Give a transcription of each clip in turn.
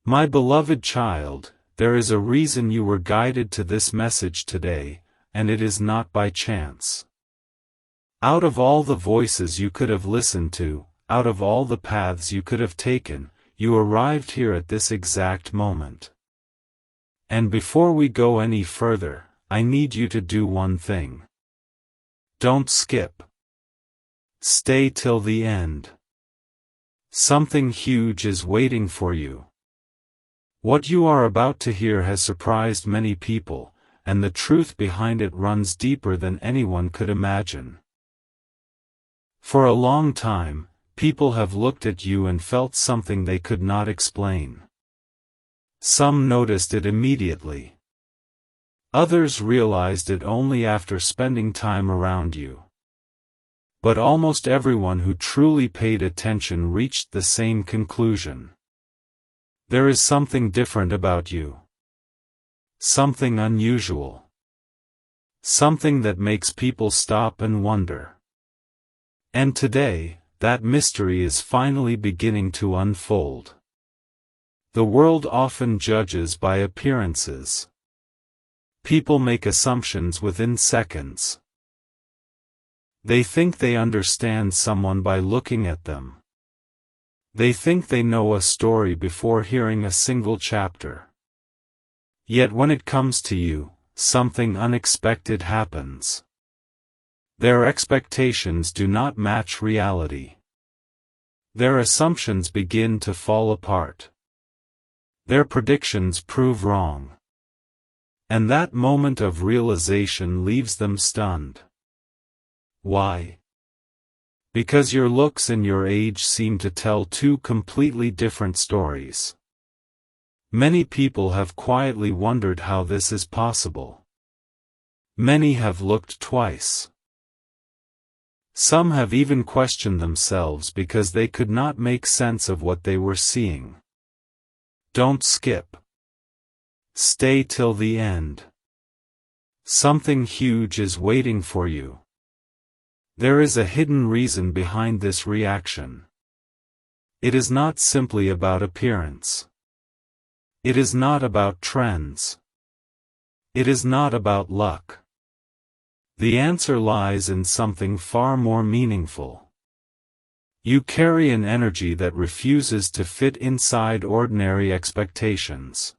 My beloved child, there is a reason you were guided to this message today, and it is not by chance. Out of all the voices you could have listened to, out of all the paths you could have taken, you arrived here at this exact moment. And before we go any further, I need you to do one thing. Don't skip. Stay till the end. Something huge is waiting for you. What you are about to hear has surprised many people, and the truth behind it runs deeper than anyone could imagine. For a long time, people have looked at you and felt something they could not explain. Some noticed it immediately. Others realized it only after spending time around you. But almost everyone who truly paid attention reached the same conclusion. There is something different about you. Something unusual. Something that makes people stop and wonder. And today, that mystery is finally beginning to unfold. The world often judges by appearances. People make assumptions within seconds. They think they understand someone by looking at them. They think they know a story before hearing a single chapter. Yet when it comes to you, something unexpected happens. Their expectations do not match reality. Their assumptions begin to fall apart. Their predictions prove wrong. And that moment of realization leaves them stunned. Why? Because your looks and your age seem to tell two completely different stories. Many people have quietly wondered how this is possible. Many have looked twice. Some have even questioned themselves because they could not make sense of what they were seeing. Don't skip. Stay till the end. Something huge is waiting for you. There is a hidden reason behind this reaction. It is not simply about appearance. It is not about trends. It is not about luck. The answer lies in something far more meaningful. You carry an energy that refuses to fit inside ordinary expectations.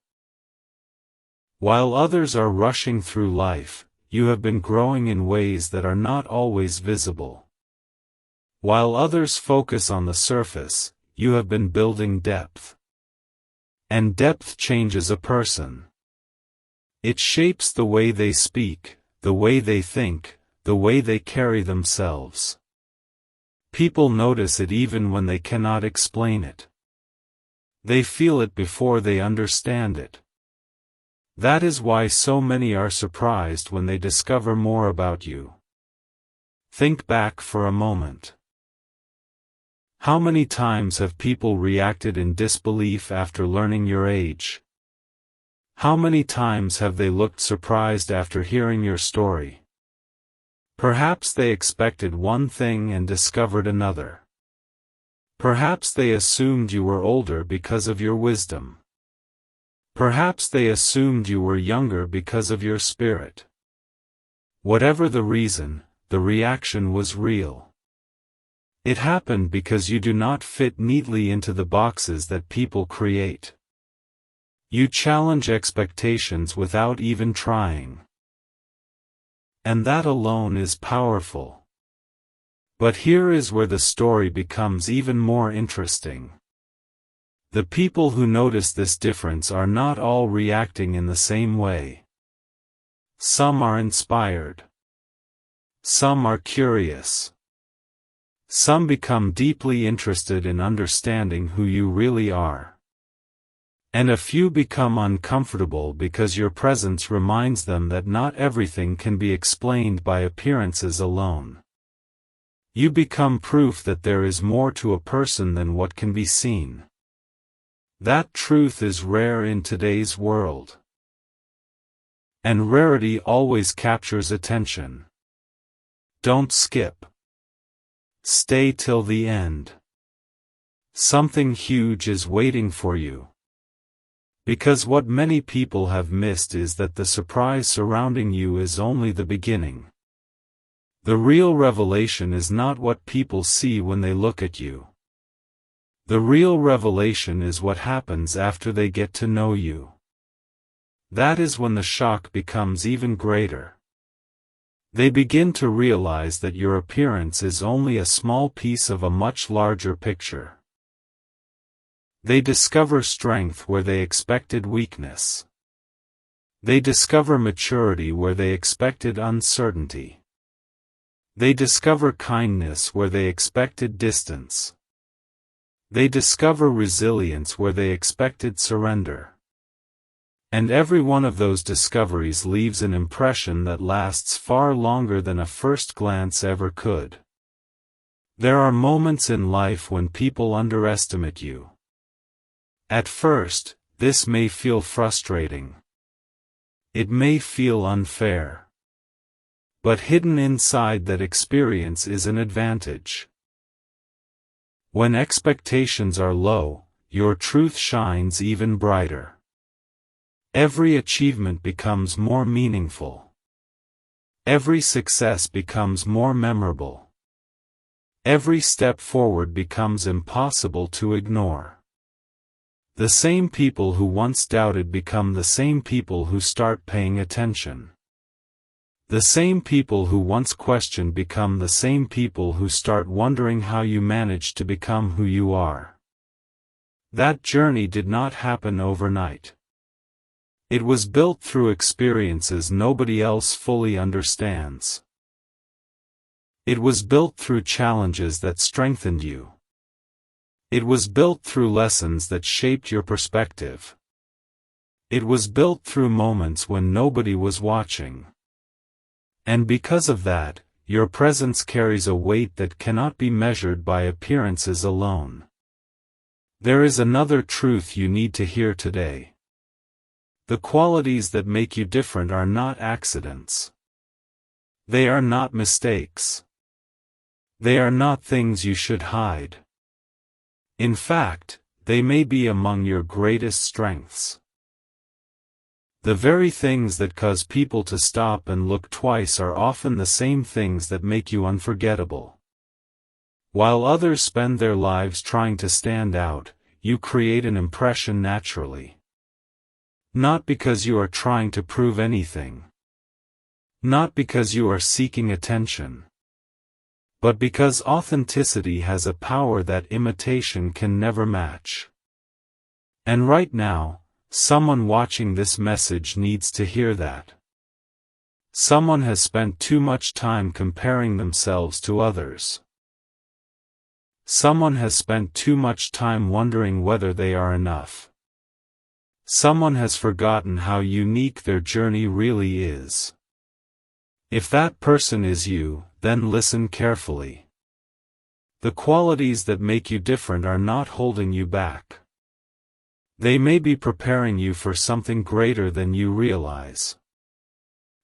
While others are rushing through life, you have been growing in ways that are not always visible. While others focus on the surface, you have been building depth. And depth changes a person. It shapes the way they speak, the way they think, the way they carry themselves. People notice it even when they cannot explain it. They feel it before they understand it. That is why so many are surprised when they discover more about you. Think back for a moment. How many times have people reacted in disbelief after learning your age? How many times have they looked surprised after hearing your story? Perhaps they expected one thing and discovered another. Perhaps they assumed you were older because of your wisdom. Perhaps they assumed you were younger because of your spirit. Whatever the reason, the reaction was real. It happened because you do not fit neatly into the boxes that people create. You challenge expectations without even trying. And that alone is powerful. But here is where the story becomes even more interesting. The people who notice this difference are not all reacting in the same way. Some are inspired. Some are curious. Some become deeply interested in understanding who you really are. And a few become uncomfortable because your presence reminds them that not everything can be explained by appearances alone. You become proof that there is more to a person than what can be seen. That truth is rare in today's world. And rarity always captures attention. Don't skip. Stay till the end. Something huge is waiting for you. Because what many people have missed is that the surprise surrounding you is only the beginning. The real revelation is not what people see when they look at you. The real revelation is what happens after they get to know you. That is when the shock becomes even greater. They begin to realize that your appearance is only a small piece of a much larger picture. They discover strength where they expected weakness. They discover maturity where they expected uncertainty. They discover kindness where they expected distance. They discover resilience where they expected surrender. And every one of those discoveries leaves an impression that lasts far longer than a first glance ever could. There are moments in life when people underestimate you. At first, this may feel frustrating. It may feel unfair. But hidden inside that experience is an advantage. When expectations are low, your truth shines even brighter. Every achievement becomes more meaningful. Every success becomes more memorable. Every step forward becomes impossible to ignore. The same people who once doubted become the same people who start paying attention. The same people who once questioned become the same people who start wondering how you managed to become who you are. That journey did not happen overnight. It was built through experiences nobody else fully understands. It was built through challenges that strengthened you. It was built through lessons that shaped your perspective. It was built through moments when nobody was watching. And because of that, your presence carries a weight that cannot be measured by appearances alone. There is another truth you need to hear today. The qualities that make you different are not accidents. They are not mistakes. They are not things you should hide. In fact, they may be among your greatest strengths. The very things that cause people to stop and look twice are often the same things that make you unforgettable. While others spend their lives trying to stand out, you create an impression naturally. Not because you are trying to prove anything. Not because you are seeking attention. But because authenticity has a power that imitation can never match. And right now, someone watching this message needs to hear that. Someone has spent too much time comparing themselves to others. Someone has spent too much time wondering whether they are enough. Someone has forgotten how unique their journey really is. If that person is you, then listen carefully. The qualities that make you different are not holding you back. They may be preparing you for something greater than you realize.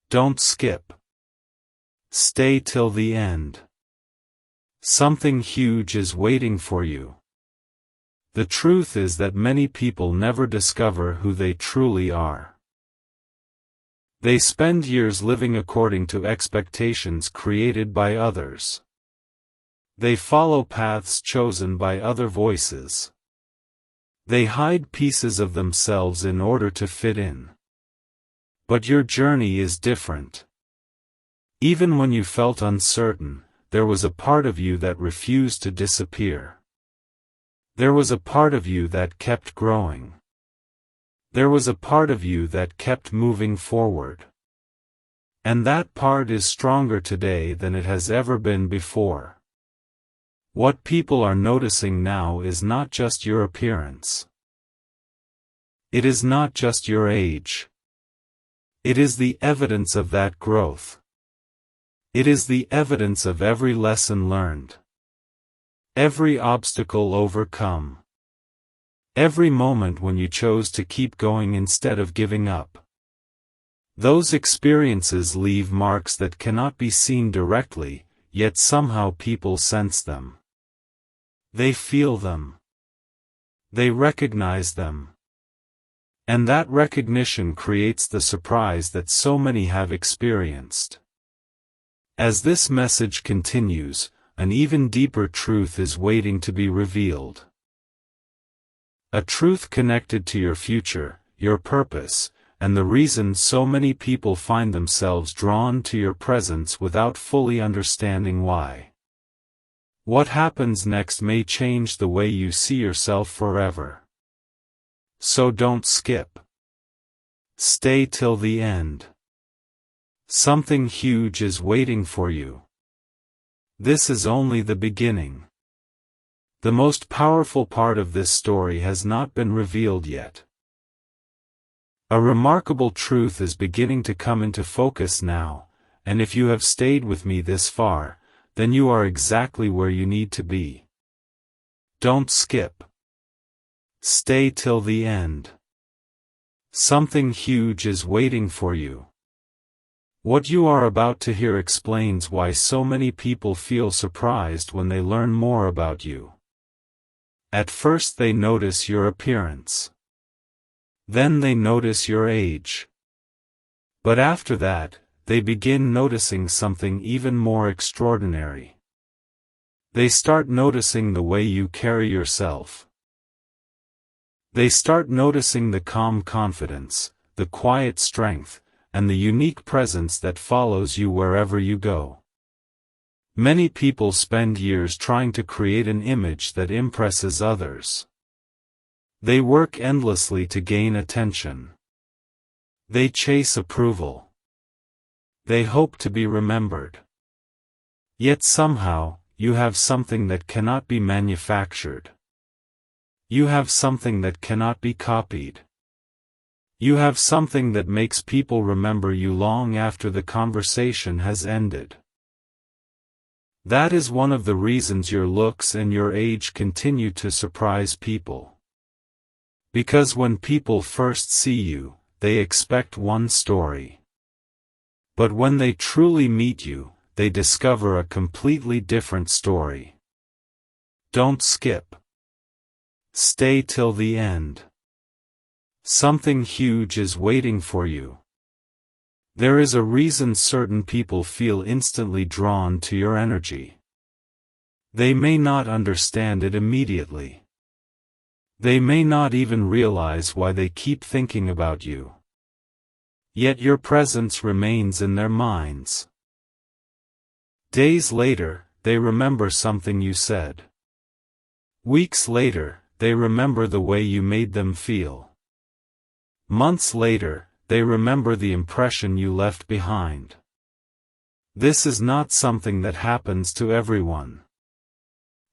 Don't skip. Stay till the end. Something huge is waiting for you. The truth is that many people never discover who they truly are. They spend years living according to expectations created by others. They follow paths chosen by other voices. They hide pieces of themselves in order to fit in. But your journey is different. Even when you felt uncertain, there was a part of you that refused to disappear. There was a part of you that kept growing. There was a part of you that kept moving forward. And that part is stronger today than it has ever been before. What people are noticing now is not just your appearance. It is not just your age. It is the evidence of that growth. It is the evidence of every lesson learned. Every obstacle overcome. Every moment when you chose to keep going instead of giving up. Those experiences leave marks that cannot be seen directly, yet somehow people sense them. They feel them. They recognize them. And that recognition creates the surprise that so many have experienced. As this message continues, an even deeper truth is waiting to be revealed. A truth connected to your future, your purpose, and the reason so many people find themselves drawn to your presence without fully understanding why. What happens next may change the way you see yourself forever. So don't skip. Stay till the end. Something huge is waiting for you. This is only the beginning. The most powerful part of this story has not been revealed yet. A remarkable truth is beginning to come into focus now, and if you have stayed with me this far, then you are exactly where you need to be. Don't skip. Stay till the end. Something huge is waiting for you. What you are about to hear explains why so many people feel surprised when they learn more about you. At first they notice your appearance. Then they notice your age. But after that, they begin noticing something even more extraordinary. They start noticing the way you carry yourself. They start noticing the calm confidence, the quiet strength, and the unique presence that follows you wherever you go. Many people spend years trying to create an image that impresses others. They work endlessly to gain attention. They chase approval. They hope to be remembered. Yet somehow, you have something that cannot be manufactured. You have something that cannot be copied. You have something that makes people remember you long after the conversation has ended. That is one of the reasons your looks and your age continue to surprise people. Because when people first see you, they expect one story. But when they truly meet you, they discover a completely different story. Don't skip. Stay till the end. Something huge is waiting for you. There is a reason certain people feel instantly drawn to your energy. They may not understand it immediately. They may not even realize why they keep thinking about you. Yet your presence remains in their minds. Days later, they remember something you said. Weeks later, they remember the way you made them feel. Months later, they remember the impression you left behind. This is not something that happens to everyone.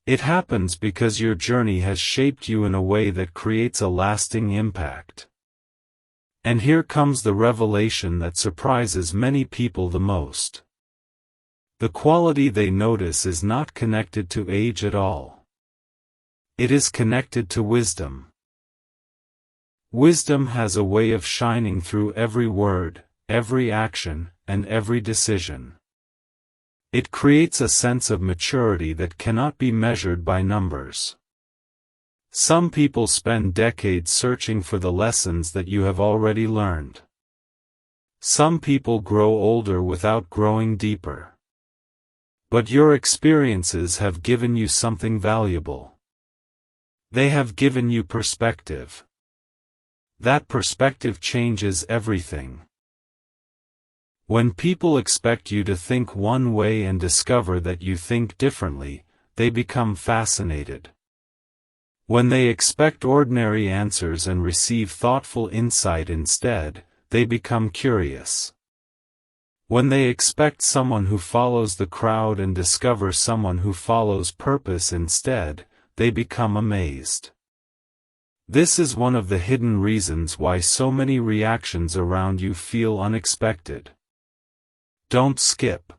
It happens because your journey has shaped you in a way that creates a lasting impact. And here comes the revelation that surprises many people the most. The quality they notice is not connected to age at all. It is connected to wisdom. Wisdom has a way of shining through every word, every action, and every decision. It creates a sense of maturity that cannot be measured by numbers. Some people spend decades searching for the lessons that you have already learned. Some people grow older without growing deeper. But your experiences have given you something valuable. They have given you perspective. That perspective changes everything. When people expect you to think one way and discover that you think differently, they become fascinated. When they expect ordinary answers and receive thoughtful insight instead, they become curious. When they expect someone who follows the crowd and discover someone who follows purpose instead, they become amazed. This is one of the hidden reasons why so many reactions around you feel unexpected. Don't skip.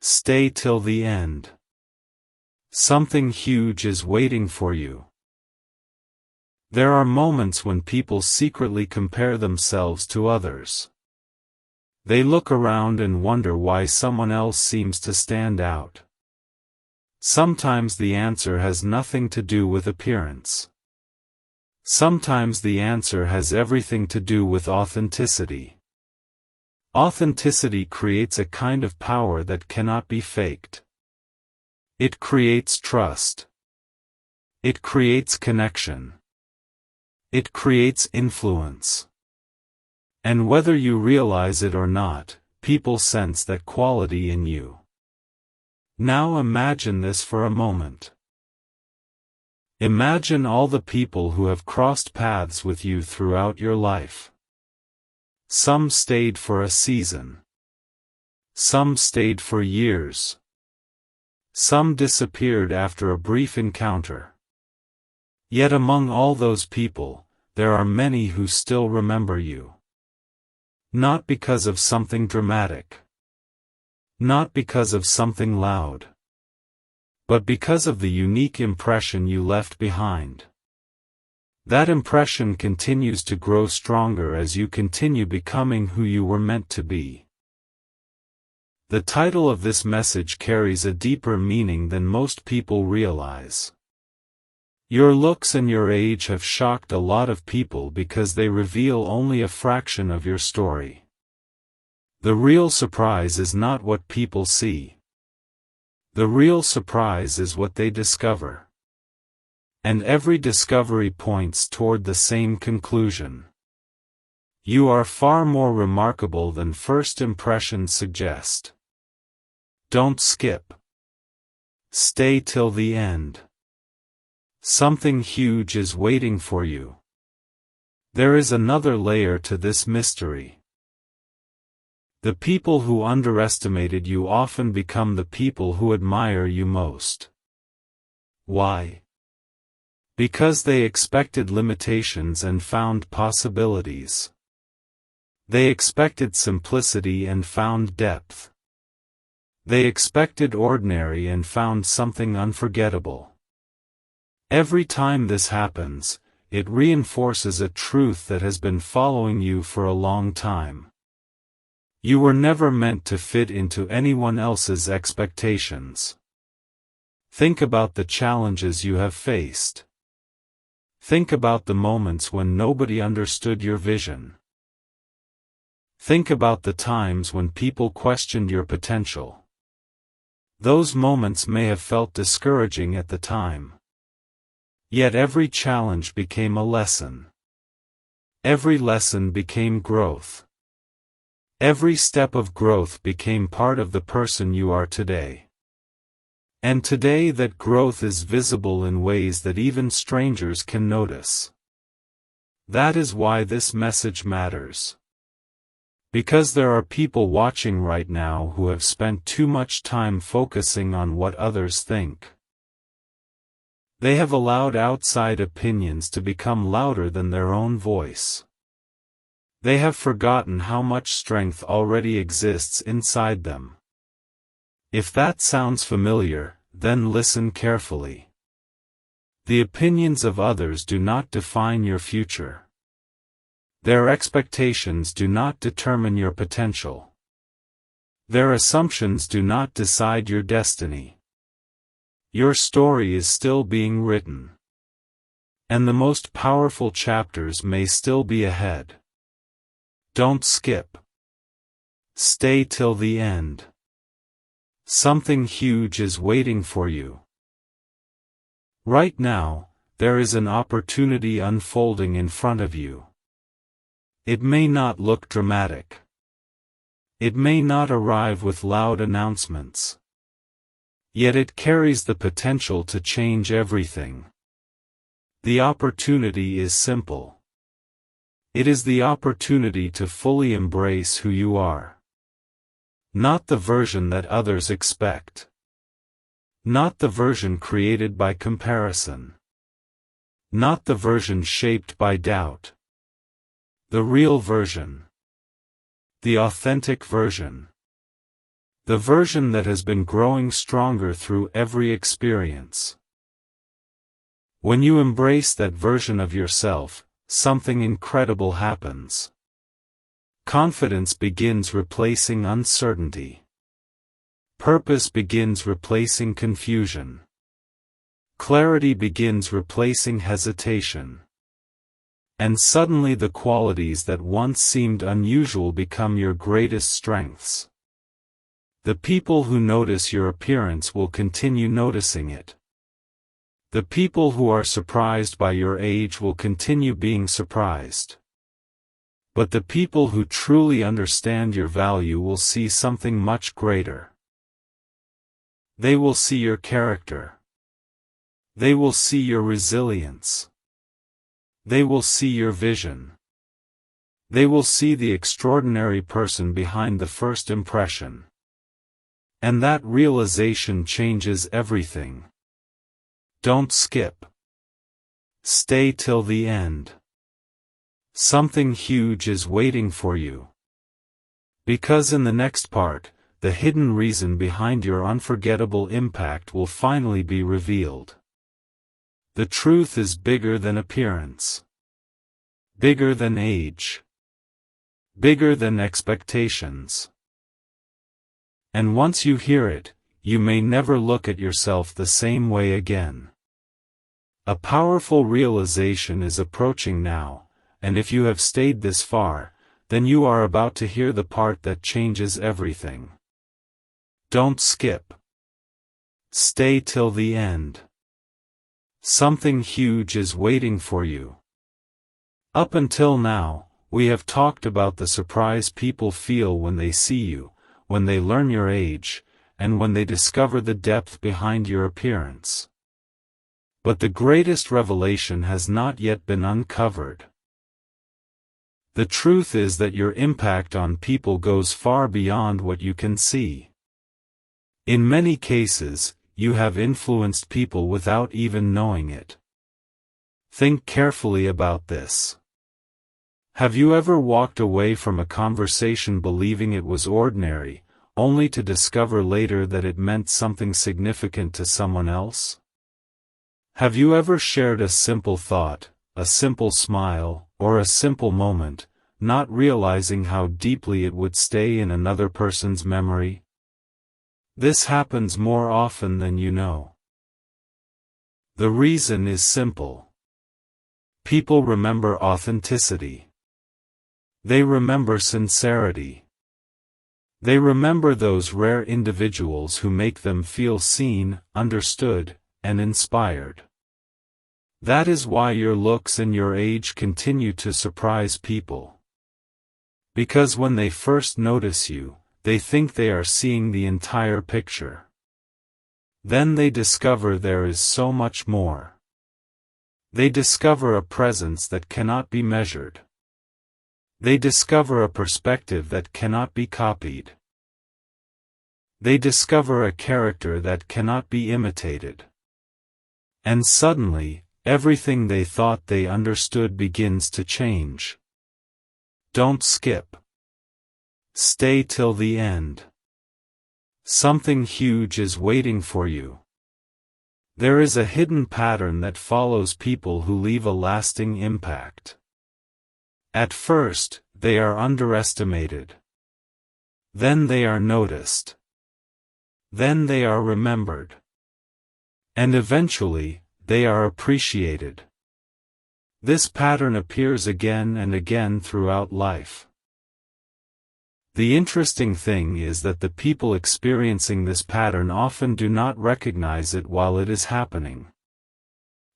Stay till the end. Something huge is waiting for you. There are moments when people secretly compare themselves to others. They look around and wonder why someone else seems to stand out. Sometimes the answer has nothing to do with appearance. Sometimes the answer has everything to do with authenticity. Authenticity creates a kind of power that cannot be faked. It creates trust. It creates connection. It creates influence. And whether you realize it or not, people sense that quality in you. Now imagine this for a moment. Imagine all the people who have crossed paths with you throughout your life. Some stayed for a season. Some stayed for years. Some disappeared after a brief encounter. Yet among all those people, there are many who still remember you. Not because of something dramatic. Not because of something loud. But because of the unique impression you left behind. That impression continues to grow stronger as you continue becoming who you were meant to be. The title of this message carries a deeper meaning than most people realize. Your looks and your age have shocked a lot of people because they reveal only a fraction of your story. The real surprise is not what people see. The real surprise is what they discover. And every discovery points toward the same conclusion. You are far more remarkable than first impressions suggest. Don't skip. Stay till the end. Something huge is waiting for you. There is another layer to this mystery. The people who underestimated you often become the people who admire you most. Why? Because they expected limitations and found possibilities. They expected simplicity and found depth. They expected ordinary and found something unforgettable. Every time this happens, it reinforces a truth that has been following you for a long time. You were never meant to fit into anyone else's expectations. Think about the challenges you have faced. Think about the moments when nobody understood your vision. Think about the times when people questioned your potential. Those moments may have felt discouraging at the time. Yet every challenge became a lesson. Every lesson became growth. Every step of growth became part of the person you are today. And today that growth is visible in ways that even strangers can notice. That is why this message matters. Because there are people watching right now who have spent too much time focusing on what others think. They have allowed outside opinions to become louder than their own voice. They have forgotten how much strength already exists inside them. If that sounds familiar, then listen carefully. The opinions of others do not define your future. Their expectations do not determine your potential. Their assumptions do not decide your destiny. Your story is still being written. And the most powerful chapters may still be ahead. Don't skip. Stay till the end. Something huge is waiting for you. Right now, there is an opportunity unfolding in front of you. It may not look dramatic. It may not arrive with loud announcements. Yet it carries the potential to change everything. The opportunity is simple. It is the opportunity to fully embrace who you are. Not the version that others expect. Not the version created by comparison. Not the version shaped by doubt. The real version. The authentic version. The version that has been growing stronger through every experience. When you embrace that version of yourself, something incredible happens. Confidence begins replacing uncertainty. Purpose begins replacing confusion. Clarity begins replacing hesitation. And suddenly the qualities that once seemed unusual become your greatest strengths. The people who notice your appearance will continue noticing it. The people who are surprised by your age will continue being surprised. But the people who truly understand your value will see something much greater. They will see your character. They will see your resilience. They will see your vision. They will see the extraordinary person behind the first impression. And that realization changes everything. Don't skip. Stay till the end. Something huge is waiting for you. Because in the next part, the hidden reason behind your unforgettable impact will finally be revealed. The truth is bigger than appearance. Bigger than age. Bigger than expectations. And once you hear it, you may never look at yourself the same way again. A powerful realization is approaching now, and if you have stayed this far, then you are about to hear the part that changes everything. Don't skip. Stay till the end. Something huge is waiting for you. Up until now, we have talked about the surprise people feel when they see you, when they learn your age, and when they discover the depth behind your appearance. But the greatest revelation has not yet been uncovered. The truth is that your impact on people goes far beyond what you can see. In many cases, you have influenced people without even knowing it. Think carefully about this. Have you ever walked away from a conversation believing it was ordinary, only to discover later that it meant something significant to someone else? Have you ever shared a simple thought, a simple smile, or a simple moment, not realizing how deeply it would stay in another person's memory? This happens more often than you know. The reason is simple. People remember authenticity. They remember sincerity. They remember those rare individuals who make them feel seen, understood, and inspired. That is why your looks and your age continue to surprise people. Because when they first notice you, they think they are seeing the entire picture. Then they discover there is so much more. They discover a presence that cannot be measured. They discover a perspective that cannot be copied. They discover a character that cannot be imitated. And suddenly, everything they thought they understood begins to change. Don't skip. Stay till the end. Something huge is waiting for you. There is a hidden pattern that follows people who leave a lasting impact. At first, they are underestimated. Then they are noticed. Then they are remembered. And eventually, they are appreciated. This pattern appears again and again throughout life. The interesting thing is that the people experiencing this pattern often do not recognize it while it is happening.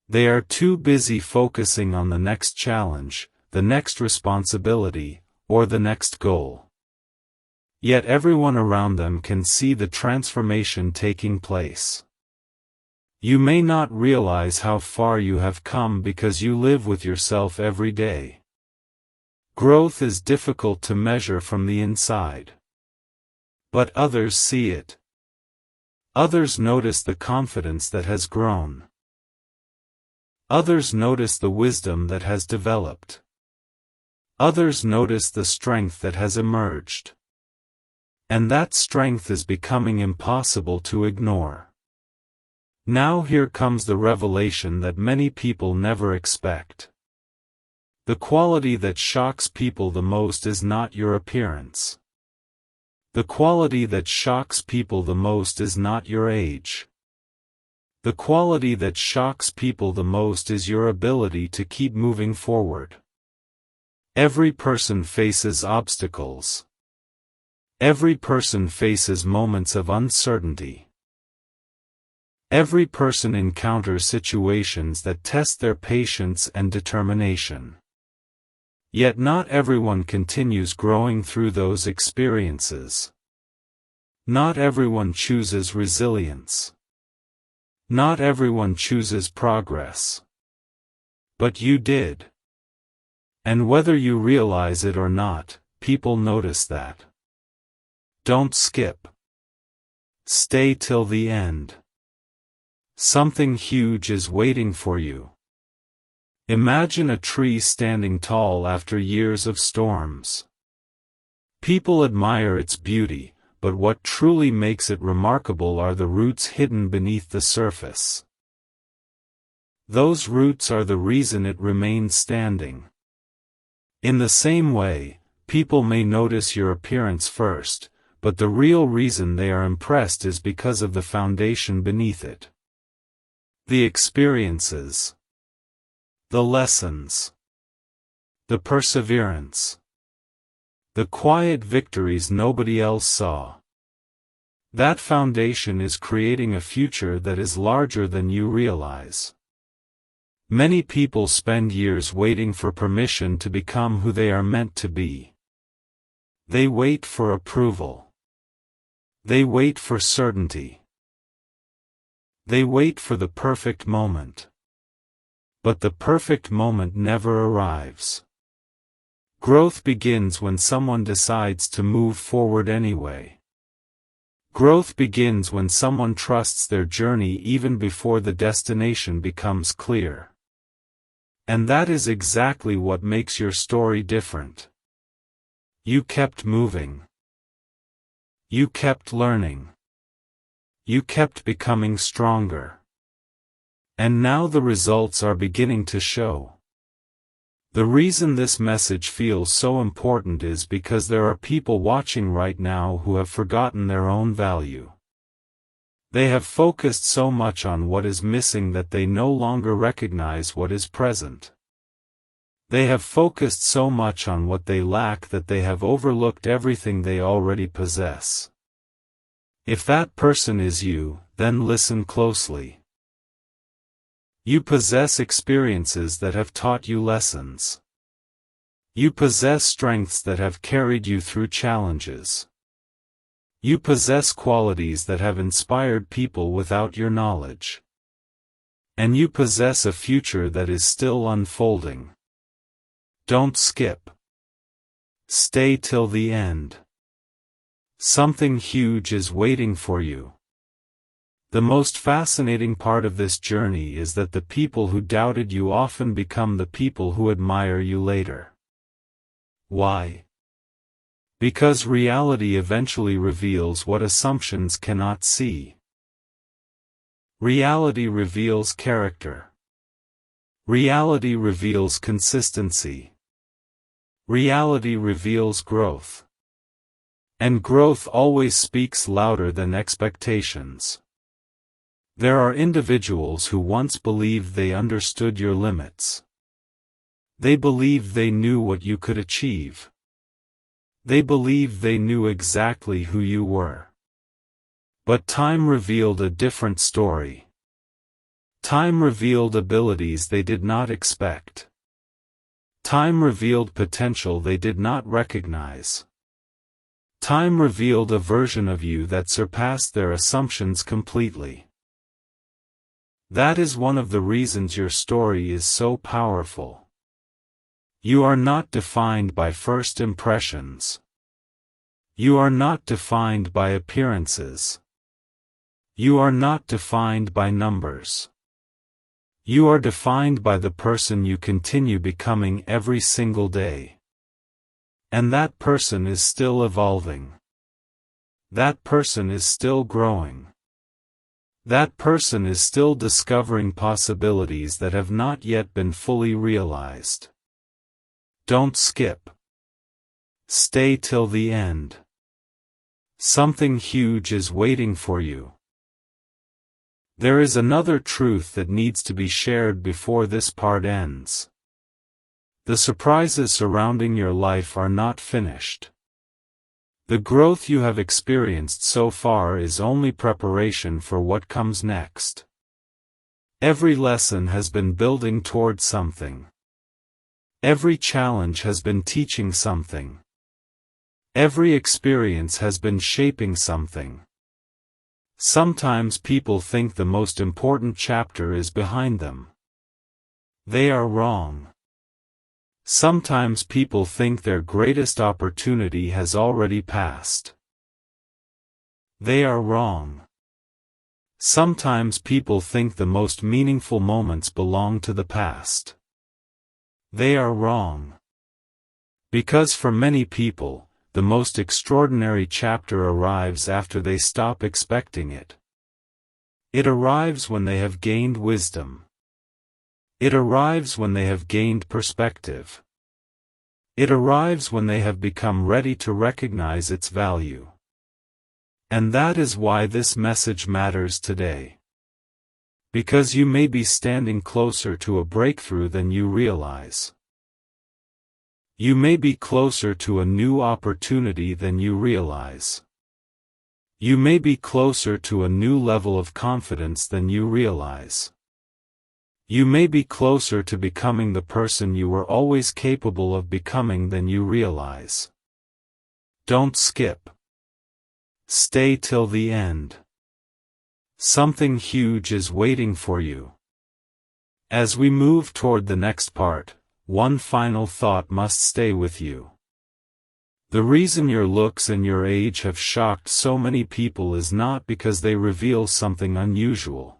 They are too busy focusing on the next challenge, the next responsibility, or the next goal. Yet everyone around them can see the transformation taking place. You may not realize how far you have come because you live with yourself every day. Growth is difficult to measure from the inside. But others see it. Others notice the confidence that has grown. Others notice the wisdom that has developed. Others notice the strength that has emerged. And that strength is becoming impossible to ignore. Now here comes the revelation that many people never expect. The quality that shocks people the most is not your appearance. The quality that shocks people the most is not your age. The quality that shocks people the most is your ability to keep moving forward. Every person faces obstacles. Every person faces moments of uncertainty. Every person encounters situations that test their patience and determination. Yet not everyone continues growing through those experiences. Not everyone chooses resilience. Not everyone chooses progress. But you did. And whether you realize it or not, people notice that. Don't skip. Stay till the end. Something huge is waiting for you. Imagine a tree standing tall after years of storms. People admire its beauty, but what truly makes it remarkable are the roots hidden beneath the surface. Those roots are the reason it remains standing. In the same way, people may notice your appearance first, but the real reason they are impressed is because of the foundation beneath it. The experiences. The lessons. The perseverance. The quiet victories nobody else saw. That foundation is creating a future that is larger than you realize. Many people spend years waiting for permission to become who they are meant to be. They wait for approval. They wait for certainty. They wait for the perfect moment. But the perfect moment never arrives. Growth begins when someone decides to move forward anyway. Growth begins when someone trusts their journey even before the destination becomes clear. And that is exactly what makes your story different. You kept moving. You kept learning. You kept becoming stronger. And now the results are beginning to show. The reason this message feels so important is because there are people watching right now who have forgotten their own value. They have focused so much on what is missing that they no longer recognize what is present. They have focused so much on what they lack that they have overlooked everything they already possess. If that person is you, then listen closely. You possess experiences that have taught you lessons. You possess strengths that have carried you through challenges. You possess qualities that have inspired people without your knowledge. And you possess a future that is still unfolding. Don't skip. Stay till the end. Something huge is waiting for you. The most fascinating part of this journey is that the people who doubted you often become the people who admire you later. Why? Because reality eventually reveals what assumptions cannot see. Reality reveals character. Reality reveals consistency. Reality reveals growth. And growth always speaks louder than expectations. There are individuals who once believed they understood your limits. They believed they knew what you could achieve. They believed they knew exactly who you were. But time revealed a different story. Time revealed abilities they did not expect. Time revealed potential they did not recognize. Time revealed a version of you that surpassed their assumptions completely. That is one of the reasons your story is so powerful. You are not defined by first impressions. You are not defined by appearances. You are not defined by numbers. You are defined by the person you continue becoming every single day. And that person is still evolving. That person is still growing. That person is still discovering possibilities that have not yet been fully realized. Don't skip. Stay till the end. Something huge is waiting for you. There is another truth that needs to be shared before this part ends. The surprises surrounding your life are not finished. The growth you have experienced so far is only preparation for what comes next. Every lesson has been building toward something. Every challenge has been teaching something. Every experience has been shaping something. Sometimes people think the most important chapter is behind them. They are wrong. Sometimes people think their greatest opportunity has already passed. They are wrong. Sometimes people think the most meaningful moments belong to the past. They are wrong. Because for many people, the most extraordinary chapter arrives after they stop expecting it. It arrives when they have gained wisdom. It arrives when they have gained perspective. It arrives when they have become ready to recognize its value. And that is why this message matters today. Because you may be standing closer to a breakthrough than you realize. You may be closer to a new opportunity than you realize. You may be closer to a new level of confidence than you realize. You may be closer to becoming the person you were always capable of becoming than you realize. Don't skip. Stay till the end. Something huge is waiting for you. As we move toward the next part, one final thought must stay with you. The reason your looks and your age have shocked so many people is not because they reveal something unusual.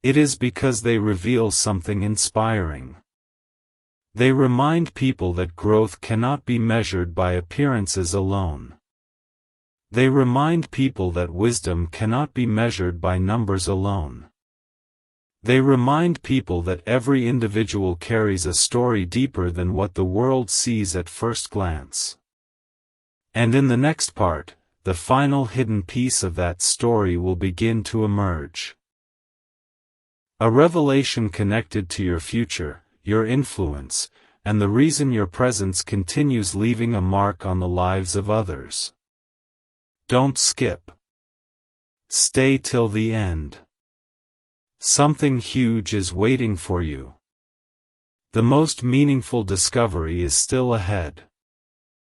It is because they reveal something inspiring. They remind people that growth cannot be measured by appearances alone. They remind people that wisdom cannot be measured by numbers alone. They remind people that every individual carries a story deeper than what the world sees at first glance. And in the next part, the final hidden piece of that story will begin to emerge. A revelation connected to your future, your influence, and the reason your presence continues leaving a mark on the lives of others. Don't skip. Stay till the end. Something huge is waiting for you. The most meaningful discovery is still ahead.